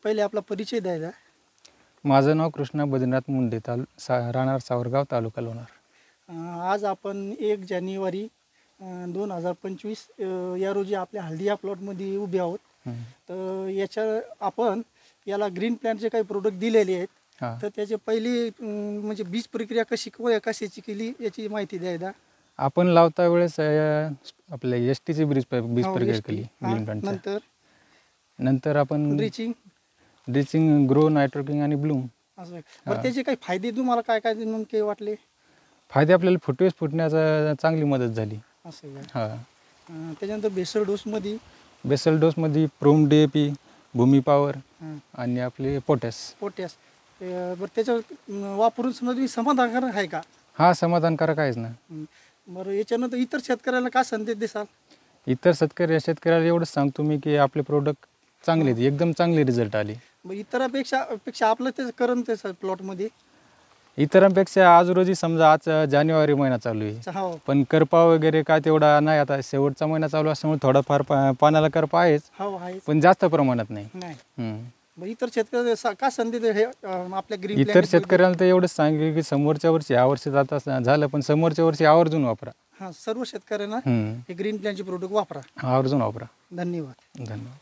पहिले आपला परिचय द्यायचा. माझं नाव कृष्णा बद्रीनाथ मुंडे, राहणार सावरगाव, तालुका लोणार. आज आपण 1 जानेवारी 2025 या रोजी आपल्या हल्दी या प्लॉटमध्ये उभे आहोत. तर आपण याला ग्रीन प्लॅनचे काही प्रोडक्ट दिलेले आहेत. तर त्याची पहिली म्हणजे बीज प्रक्रिया कशाची केली याची माहिती द्यायला. आपण लावता वेळेस आपल्या एसटीची बीज प्रक्रिया केली ग्रीन प्लॅनच्या. नंतर आपण ड्रिचिंग, ग्रो, नायट्रोकिंग आणि ब्लूम. असं बरं, त्याचे काही फायदे तुम्हाला काय काय नेमके वाटले? फायदे आपल्याला फुटवेस फुटण्याचा चांगली मदत झाली. असं हां. त्याच्यानंतर बेसल डोसमध्ये प्रोम DAP, भूमी पॉवर आणि आपले पोटॅश. बरं, त्याच्यावर वापरून समजा तुम्ही समाधानकारक आहे का? हा, समाधानकारक आहेच ना. बरं, याच्यानंतर इतर शेतकऱ्याला काय संदेश देसाल? इतर शेतकऱ्याला एवढंच सांगतो मी की आपले प्रोडक्ट चांगले आहेत, एकदम चांगले रिझल्ट आले. इतरांपेक्षा आपलं त्याचं करण त्याचं प्लॉटमध्ये इतरांपेक्षा आज रोजी समजा आज जानेवारी महिना चालू आहे, पण करपा वगैरे काय तेवढा नाही. आता शेवटचा महिना चालू असल्यामुळे थोडाफार पाण्याला करपा आहेच, पण जास्त प्रमाणात नाही. इतर शेतकऱ्याला काय संदेश हे आपल्या ग्रीन इतर शेतकऱ्याला तर एवढंच सांगेल की समोरच्या वर्षी, या वर्षी आता झालं पण समोरच्या वर्षी आवर्जून वापरा. सर्व शेतकऱ्यांना हे ग्रीन प्लॅनचे प्रोडक्ट वापरा, आवर्जून वापरा. धन्यवाद.